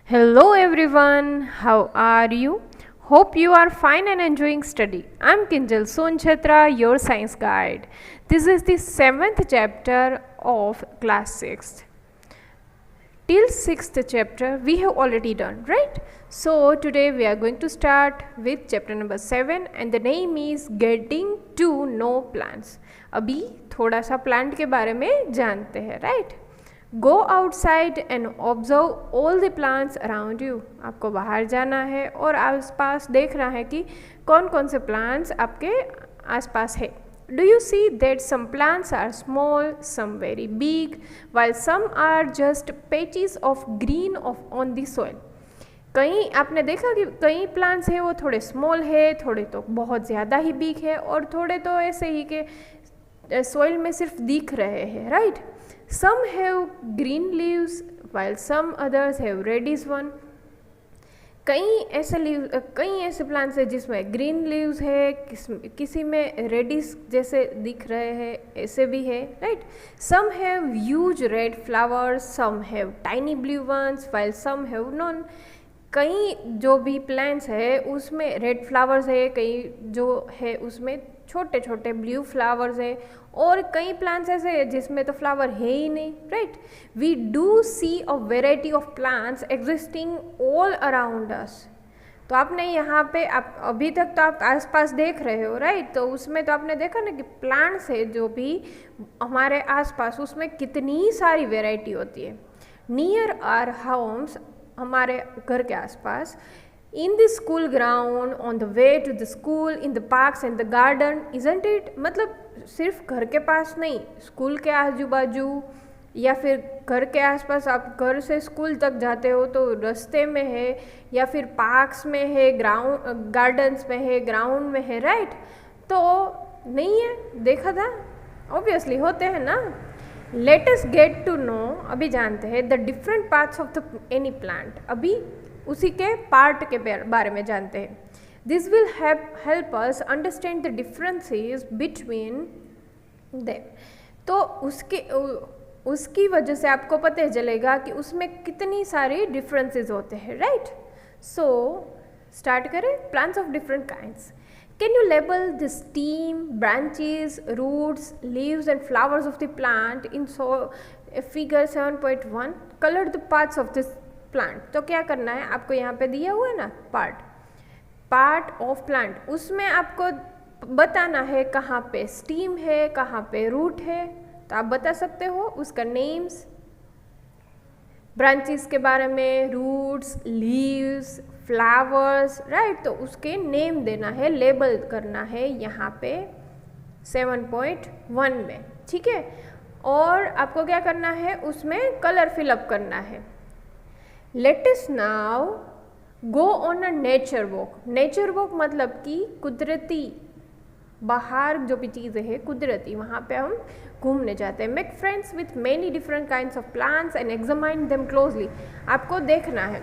Hello everyone, how are you? Hope you are fine and enjoying study. I'm Kinjal Sonchhetra, your science guide. This is the 7th chapter of class 6th. Till 6th chapter we have already done, right? So today we are going to start with chapter number 7 and the name is Getting to Know Plants. अभी थोड़ा सा plant के बारे में जानते हैं, right? Go outside and observe all the plants around you. आपको बाहर जाना है और आसपास देखना है कि कौन कौन से प्लांट्स आपके आसपास है. Do you see that some plants are small, some very big, while some are just patches of green of on the soil. कहीं आपने देखा कि कई प्लांट्स है वो थोड़े स्मॉल है, थोड़े तो बहुत ज़्यादा ही बिग है और थोड़े तो ऐसे ही के सॉइल में सिर्फ दिख रहे हैं, right? Some have green leaves while some others have reddish one. कई ऐसे प्लांट्स है जिसमें ग्रीन लीव्स है, किसी में रेडिश जैसे दिख रहे हैं, ऐसे भी है, right? Some have huge red flowers, some have tiny blue ones while some have none. कई जो भी प्लांट्स है उसमें रेड फ्लावर्स है, कई जो है उसमें छोटे छोटे ब्लू फ्लावर्स है और कई प्लांट्स ऐसे हैं जिसमें तो फ्लावर है ही नहीं, right? We do see a variety of plants existing all around us. तो आपने यहाँ पे आप अभी तक तो आप आसपास देख रहे हो, राइट? तो उसमें तो आपने देखा ना कि प्लांट्स है जो भी हमारे आसपास उसमें कितनी सारी वेराइटी होती है. नियर आवर होम्स, हमारे घर के आसपास, in the school ground, on the way to the school, in the parks and the garden, isn't it? मतलब सिर्फ घर के पास नहीं, स्कूल के आजू बाजू या फिर घर के आसपास, आप घर से स्कूल तक जाते हो तो रास्ते में है या फिर पार्क्स में है, ग्राउंड गार्डन्स में है, ग्राउंड में है, राइट? तो नहीं है, देखा था, ऑब्वियसली होते हैं ना. Let us get to know, अभी जानते हैं the different parts of the any plant. अभी उसी के पार्ट के बारे में जानते हैं. This will help us understand the differences between them. तो उसकी वजह से आपको पता चलेगा कि उसमें कितनी सारी डिफरेंसेस होते हैं, राइट? सो स्टार्ट करें. Plants of different kinds. Can you label the stem, branches, roots, leaves and flowers of the plant in figure 7.1? Color the parts of this plant. तो क्या करना है आपको, यहाँ पे दिया हुआ है ना पार्ट ऑफ प्लांट, उसमें आपको बताना है कहाँ पे स्टीम है, कहाँ पे रूट है. तो आप बता सकते हो उसका नेम्स, ब्रांचेस के बारे में, रूट्स, लीव्स, फ्लावर्स, राइट? तो उसके नेम देना है, लेबल करना है यहाँ पे 7.1 में, ठीक है? और आपको क्या करना है, उसमें कलर फिलअप करना है. Let us now go on a nature walk. Nature walk मतलब कि कुदरती, बाहर जो भी चीज़ें हैं कुदरती, वहाँ पे हम घूमने जाते हैं. Make friends with many different kinds of plants and examine them closely. आपको देखना है,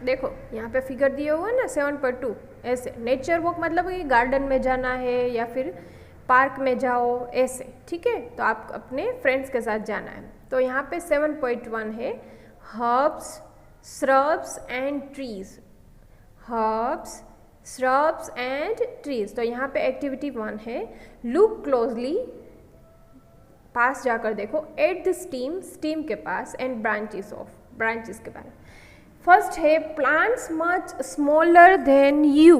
देखो यहाँ पे फिगर दिया हुआ है ना 7.2, ऐसे. नेचर वॉक मतलब कि गार्डन में जाना है या फिर पार्क में जाओ, ऐसे, ठीक है? तो आप अपने फ्रेंड्स के साथ जाना है. तो यहाँ पे 7.1 है herbs, shrubs and trees. Herbs, shrubs and trees. तो यहाँ पे एक्टिविटी 1 है, लुक क्लोजली, पास जाकर देखो, एट द स्टीम के पास, एंड ब्रांचेस के बारे में. फर्स्ट है plants much smaller than you.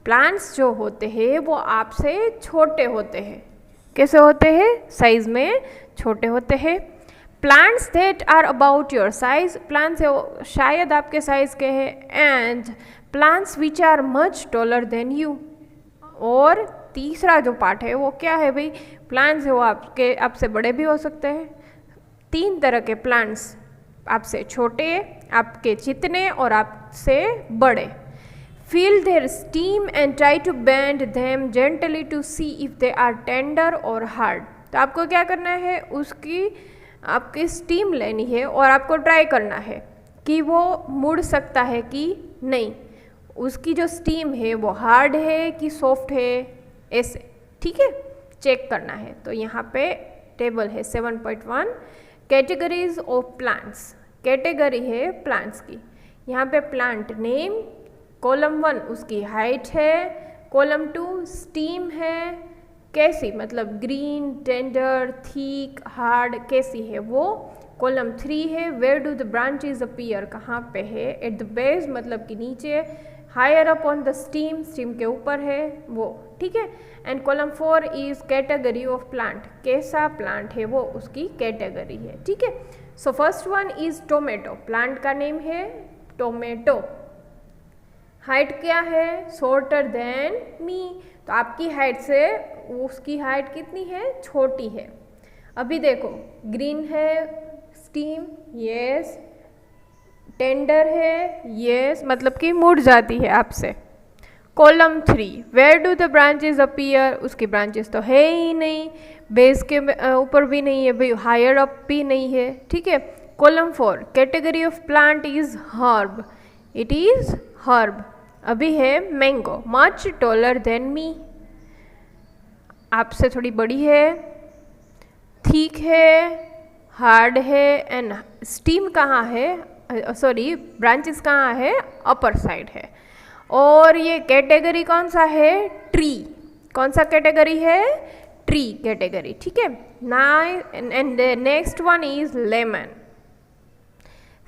Plants जो होते हैं वो आपसे छोटे होते हैं. कैसे होते हैं? साइज में छोटे होते हैं. Plants that are about your size. Plants है शायद आपके साइज के हैं. And plants which are much taller than you. और तीसरा जो पार्ट है वो क्या है भाई? प्लांट्स है वो आपसे बड़े भी हो सकते हैं. 3 तरह के प्लांट्स, आपसे छोटे, आपके जितने और आपसे बड़े. Feel their stem and try to bend them gently to see if they are tender और हार्ड. तो आपको क्या करना है, आपकी स्टीम लेनी है और आपको ट्राई करना है कि वो मुड़ सकता है कि नहीं, उसकी जो स्टीम है वो हार्ड है कि सॉफ्ट है, ऐसे, ठीक है? चेक करना है. तो यहाँ पे टेबल है 7.1, कैटेगरीज ऑफ प्लांट्स. कैटेगरी है प्लांट्स की। यहाँ पे प्लांट नेम, कॉलम 1 उसकी हाइट है, कॉलम 2 स्टीम है, कैसी मतलब ग्रीन, टेंडर, थिक, हार्ड, कैसी है वो। कॉलम 3 है where do the branches appear, कहाँ पे है, एट द बेस मतलब कि नीचे, higher up on the stem, stem के ऊपर है वो, ठीक है। And column 4 is category of plant, कैसा प्लांट है वो उसकी कैटेगरी है, ठीक है। So first one is tomato, plant का नेम है टोमेटो। हाइट क्या है, शॉर्टर देन मी, तो आपकी हाइट से उसकी हाइट कितनी है, छोटी है। अभी देखो ग्रीन है, स्टीम, यस, टेंडर है, यस, मतलब कि मुड़ जाती है आपसे। Column 3 where do the branches appear, उसकी ब्रांचेस तो है ही नहीं, बेस के ऊपर भी नहीं है भाई, हायर अप भी नहीं है, ठीक है। Column 4 category of plant is herb, it is herb. अभी है mango, much taller than me, आपसे थोड़ी बड़ी है, थिक है, हार्ड है, एंड स्टीम कहाँ है, सॉरी ब्रांचेस कहाँ है, अपर साइड है। और ये कैटेगरी कौन सा है, ट्री, कौन सा कैटेगरी है, ट्री कैटेगरी, ठीक है। And next one is lemon,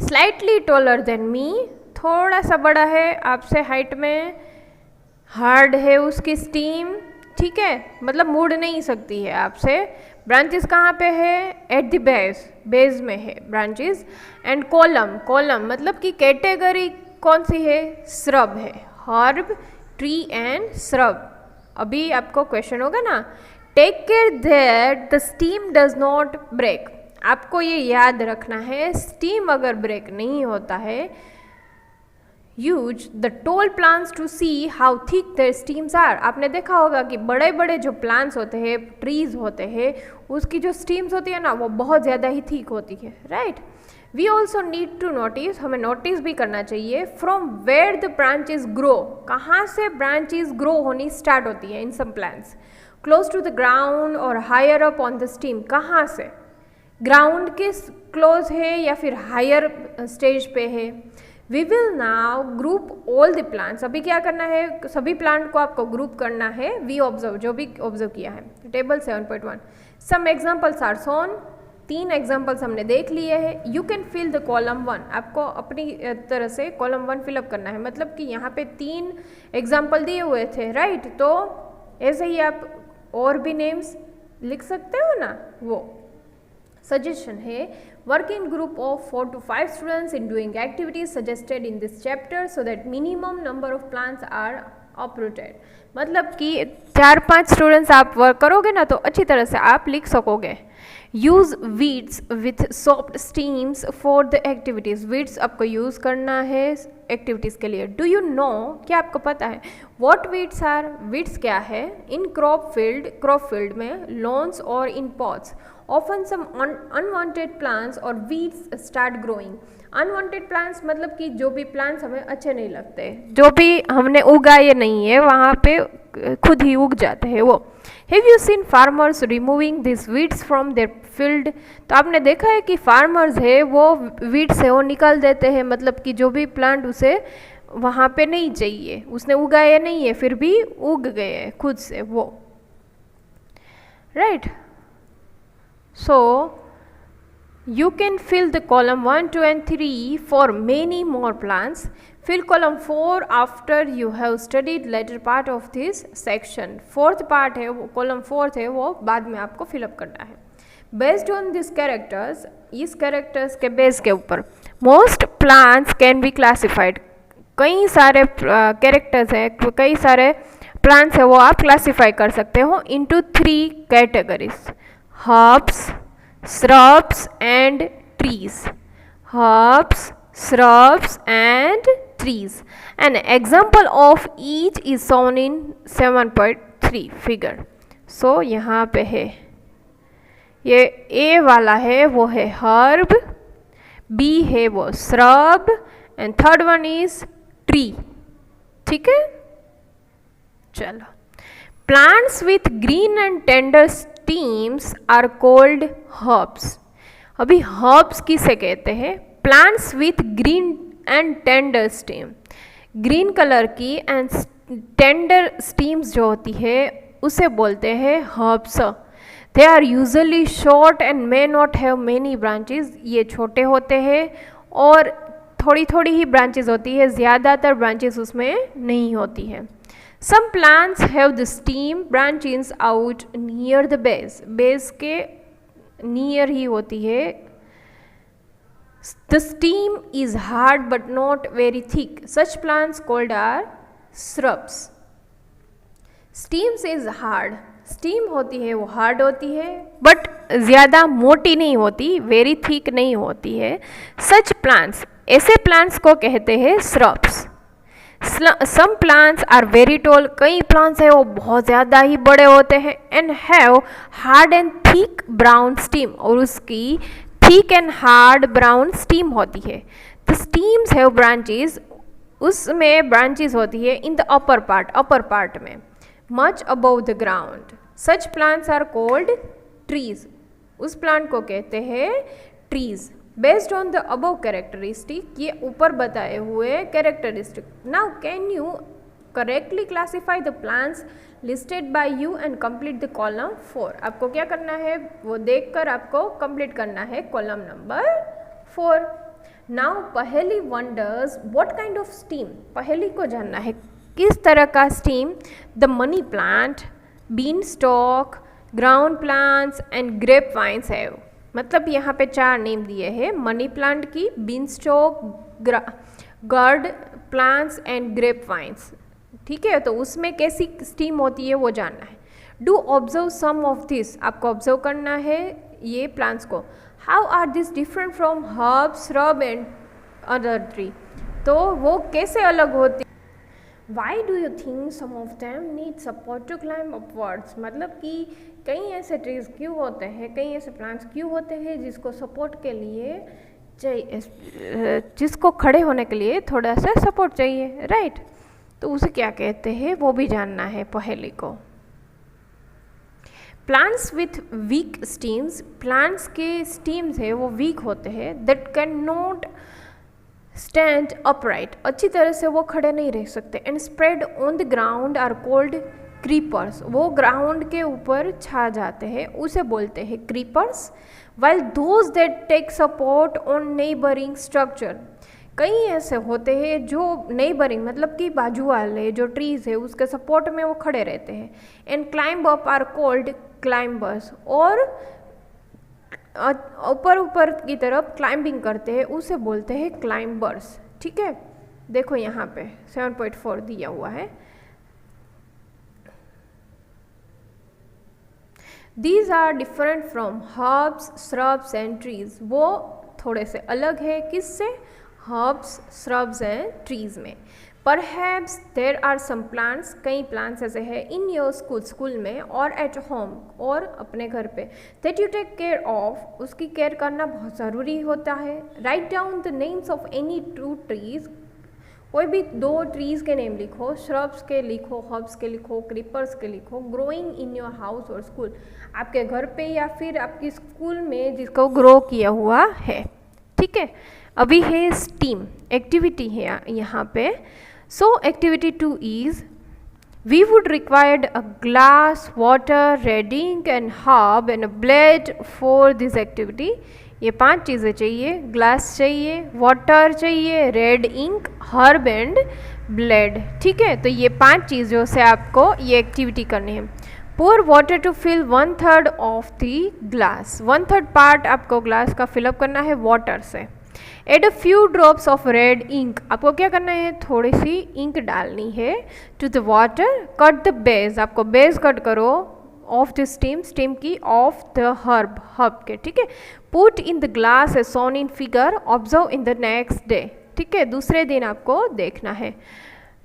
slightly taller than me, थोड़ा सा बड़ा है आपसे हाइट में, हार्ड है उसकी स्टीम, ठीक है, मतलब मुड़ नहीं सकती है आपसे। ब्रांचेस कहाँ पे है, एट द बेस, बेस में है ब्रांचेस। एंड कॉलम, कॉलम मतलब कि कैटेगरी कौन सी है, श्रब है, हर्ब, ट्री एंड श्रब। अभी आपको क्वेश्चन होगा ना, take care that the stem does not break, आपको ये याद रखना है स्टीम अगर ब्रेक नहीं होता है, use the tall plants to see how thick their stems are. आपने देखा होगा कि बड़े बड़े जो प्लांट्स होते हैं, ट्रीज होते हैं, उसकी जो स्टीम्स होती है ना वो बहुत ज़्यादा ही थिक होती है, right. We also need to notice, हमें नोटिस भी करना चाहिए, from where the branches grow, कहाँ से ब्रांचेस ग्रो होनी स्टार्ट होती है in some plants, close to the ground और higher up on the stem, कहाँ से, ग्राउंड के क्लोज है या फिर हायर स्टेज पे है। We will now group all the plants, अभी क्या करना है, सभी प्लांट को आपको ग्रुप करना है। वी ऑब्जर्व, जो भी ऑब्जर्व किया है। Table 7.1 some examples are shown, 3 examples हमने देख लिए हैं। You can fill the column 1, आपको अपनी तरह से कॉलम 1 फिलअप करना है, मतलब कि यहाँ पे 3 एग्जाम्पल दिए हुए थे, राइट। तो ऐसे ही आप और भी नेम्स लिख सकते हो ना, वो सजेशन है। Work in group of 4 to 5 students in doing activities suggested in this chapter so that minimum number of plants are uprooted, मतलब कि 4-5 स्टूडेंट्स आप वर्क करोगे ना तो अच्छी तरह से आप लिख सकोगे। Use weeds with soft stems for the activities, weeds आपको यूज़ करना है एक्टिविटीज़ के लिए। डू यू नो, क्या आपको पता है वॉट वीड्स आर, वीड्स क्या है। इन क्रॉप फील्ड में लॉन्स और इन पॉट्स ऑफन सम अनवांटेड प्लांट्स और weeds start growing. Unwanted plants मतलब कि जो भी प्लांट्स हमें अच्छे नहीं लगते, जो भी हमने उगाए नहीं है वहाँ पे खुद ही उग जाते हैं वो। Have you seen farmers removing this weeds from their field, तो आपने देखा है कि फार्मर्स है वो वीड्स है वो निकाल देते हैं, मतलब कि जो भी प्लांट उसे वहाँ पे नहीं चाहिए, उसने उगाया नहीं है फिर भी उग गए खुद से वो, right. So you can fill the column 1, 2 and 3 for many more plants. Fill column 4 after you have studied later part of this section. Fourth part है वो, column 4 है वो बाद में आपको fill up करना है। Based on these characters, इस characters के base के ऊपर most plants can be classified. कई सारे characters हैं, कई सारे plants है वो आप classify कर सकते हो into 3 categories. Herbs, shrubs and trees. Herbs, shrubs and trees. An example of each is shown in 7.3 figure. So यहाँ पे है ये A वाला है वो है herb, B है वो shrub and third one is tree. ठीक है, चलो। Plants with green and tender stems are called herbs. अभी herbs किसे कहते हैं, plants with green and tender stem, green colour की एंड टेंडर स्टीम्स जो होती है उसे बोलते हैं herbs. They are usually short and may not have many branches, ये छोटे होते हैं और थोड़ी थोड़ी ही ब्रांचेस होती है, ज़्यादातर ब्रांचेस उसमें नहीं होती है। Some plants have the stem branches out near the base, base के नियर ही होती है। The stem is hard but not very thick, such plants called are shrubs. Stems is hard, stem होती है वो हार्ड होती है बट ज़्यादा मोटी नहीं होती, वेरी थिक नहीं होती है। सच प्लांट्स, ऐसे प्लांट्स को कहते हैं shrubs. Some plants are very tall, कई प्लांट्स है वो बहुत ज़्यादा ही बड़े होते हैं। And have hard and thick brown stem, और उसकी thick and hard brown stem होती है। द स्टीम्स हैव ब्रांचेस, उसमें ब्रांचेस होती है इन द अपर पार्ट में, much above the ground. Such plants are called trees, उस प्लांट को कहते हैं trees. Based on the above characteristic, ये ऊपर बताए हुए characteristic. Now can you correctly classify the plants listed by you and complete the column 4। आपको क्या करना है वो देखकर आपको कंप्लीट करना है column number 4। Now Paheli wonders what kind of stem, Paheli को जानना है किस तरह का stem the money plant, bean stalk, ground plants and grape vines have. मतलब यहाँ पे 4 नेम दिए हैं, मनी प्लांट की, bean stalk, gourd plants and grape vines. ठीक है, तो उसमें कैसी स्टीम होती है वो जानना है। Do observe some of this, आपको ऑब्जर्व करना है ये प्लांट्स को। How are this different from herb, shrub and other tree, तो वो कैसे अलग होती। Why do you think some of them need support to climb upwards, मतलब कि कई ऐसे ट्रीज क्यों होते हैं, कई ऐसे प्लांट्स क्यों होते हैं जिसको सपोर्ट के लिए चाहिए, जिसको खड़े होने के लिए थोड़ा सा सपोर्ट चाहिए, राइट। तो उसे क्या कहते हैं वो भी जानना है पहेली को। Plants with weak stems, plants के स्टीम्स है वो वीक होते हैं। That can not stand upright, अच्छी तरह से वो खड़े नहीं रह सकते। And spread on the ground are called creepers, वो ग्राउंड के ऊपर छा जाते हैं, उसे बोलते हैं creepers. While those that take support on neighbouring structure, कई ऐसे होते हैं जो नेबरिंग मतलब कि बाजू वाले जो ट्रीज है उसके सपोर्ट में वो खड़े रहते हैं। And climb up are called climbers, और ऊपर की तरफ क्लाइंबिंग करते हैं उसे बोलते हैं क्लाइंबर्स। ठीक है, देखो यहाँ पे 7.4 दिया हुआ है। These are different from herbs, shrubs and trees, वो थोड़े से अलग है किससे, herbs, shrubs and trees में। Perhaps there are some plants, कई plants ऐसे हैं in your school, स्कूल में, और at home, और अपने घर पे, that you take care of, उसकी केयर करना बहुत ज़रूरी होता है। Write down the names of any 2 trees, कोई भी 2 ट्रीज़ के नेम लिखो, श्रब्स के लिखो, हर्ब्स के लिखो, क्रीपर्स के लिखो, ग्रोइंग इन योर हाउस और स्कूल, आपके घर पे या फिर आपकी स्कूल में जिसको ग्रो किया हुआ है। ठीक है, अभी है स्टीम, एक्टिविटी है यहाँ पे। So activity 2 is, we would require a glass, water, red ink and herb and a blade for this activity। ये 5 चीज़ें चाहिए, ग्लास चाहिए, वाटर चाहिए, red ink, herb and blade. ठीक है, तो ये 5 चीज़ों से आपको ये एक्टिविटी करनी है। pour water to fill 1/3 of the glass, 1/3 part आपको ग्लास का फिलअप करना है वाटर से। Add a few drops of red ink, आपको क्या करना है, थोड़ी सी इंक डालनी है to the water. Cut the base, आपको बेस कट करो ऑफ द स्टीम, स्टीम की ऑफ द हर्ब के। ठीक है, put in the glass a shown in figure, observe in the next day. ठीक है, दूसरे दिन आपको देखना है।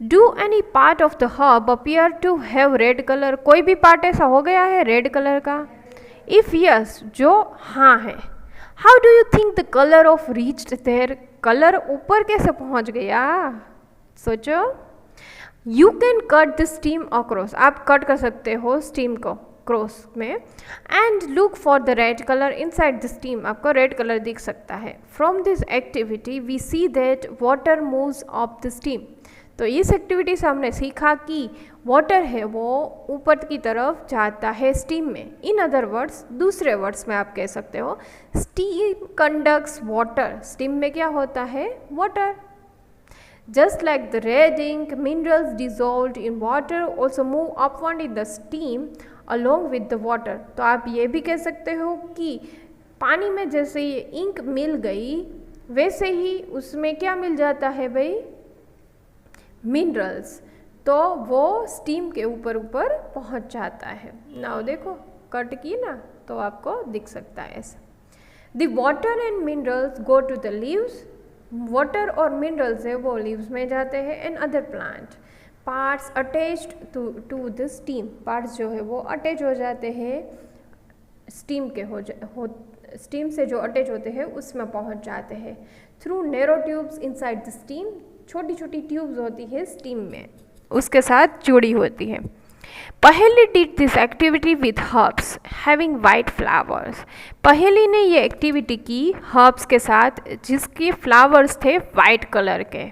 Do any part of the herb appear to have red colour, कोई भी पार्ट ऐसा हो गया है रेड कलर का। इफ़ यस, जो हाँ है। How do you think the colour of reached there, colour ऊपर कैसे पहुंच गया, सोचो। You can cut the stem across, आप कट कर सकते हो स्टीम को, क्रॉस में, and look for the red colour inside the stem. आपको रेड कलर दिख सकता है। From this activity we see that water moves up the stem. तो इस एक्टिविटी से हमने सीखा कि वाटर है वो ऊपर की तरफ जाता है स्टीम में। इन अदर वर्ड्स, दूसरे वर्ड्स में आप कह सकते हो, स्टीम कंडक्ट्स वाटर। स्टीम में क्या होता है? Water. Just like the red ink, minerals dissolved in water also move upward in the steam along with the water। तो आप ये भी कह सकते हो कि पानी में जैसे ये इंक मिल गई वैसे ही उसमें क्या मिल जाता है भाई? मिनरल्स। तो वो स्टीम के ऊपर ऊपर पहुंच जाता है। नाउ देखो कट की ना तो आपको दिख सकता है ऐसा। The water and minerals go to the leaves। Water और मिनरल्स है वो लीव्स में जाते हैं। And other plant parts attached to the stem. Parts जो है वो अटैच हो जाते हैं स्टीम के स्टीम से जो अटैच होते हैं उसमें पहुंच जाते हैं through narrow tubes inside the steam. छोटी छोटी ट्यूब्स होती है स्टीम में, उसके साथ जुड़ी होती है। पहेली did this activity with herbs having white flowers. पहेली ने ये एक्टिविटी की हर्ब्स के साथ जिसके फ्लावर्स थे वाइट कलर के।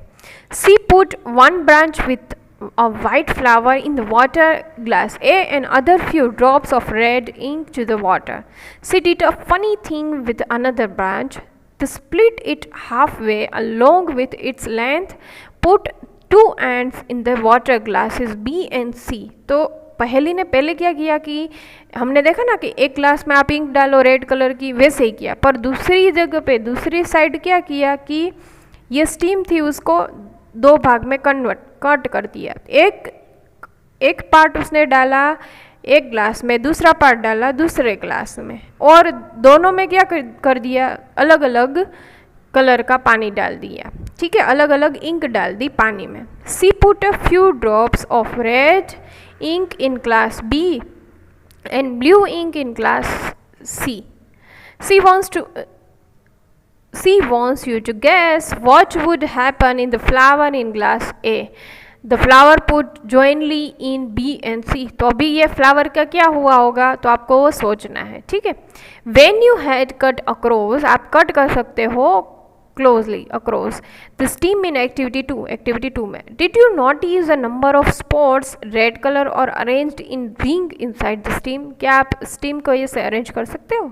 She put one branch with a white flower in the water glass A and other few drops of red ink to the water. She did a funny thing with another branch. To split it halfway along with its length, put two ants in the water glasses B and C. तो पहेली ने पहले क्या किया कि हमने देखा ना कि एक ग्लास में आप इंक डालो रेड कलर की, वैसे ही किया। पर दूसरी जगह पे दूसरी साइड क्या किया कि ये स्टीम थी उसको दो भाग में कट कर दिया। एक पार्ट उसने डाला एक ग्लास में, दूसरा पार्ट डाला दूसरे ग्लास में, और दोनों में क्या कर दिया? अलग अलग कलर का पानी डाल दिया। ठीक है, अलग अलग इंक डाल दी पानी में। She put a few drops of red ink in class B and blue ink in class C. She wants you to guess what would happen in the flower in glass A. The flower put jointly in B and C. तो अभी ये flower का क्या हुआ होगा तो आपको वो सोचना है। ठीक है, when you had cut across, आप कट कर सकते हो closely across the steam in activity 2 में। Did you notice a number of spots red color or arranged in ring inside the steam? क्या आप steam को ये से अरेंज कर सकते हो?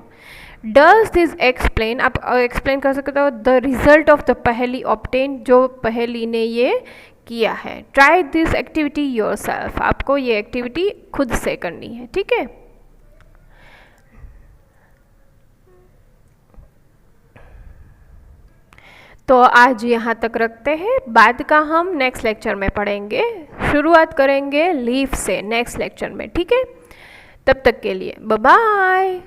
Does this explain, आप एक्सप्लेन कर सकते हो the result of the पहेली obtained, जो पहेली ने ये किया है। Try this activity yourself, आपको ये एक्टिविटी खुद से करनी है। ठीक है, तो आज यहाँ तक रखते हैं, बाद का हम नेक्स्ट लेक्चर में पढ़ेंगे। शुरुआत करेंगे लीफ से नेक्स्ट लेक्चर में। ठीक है, तब तक के लिए बाय बाय।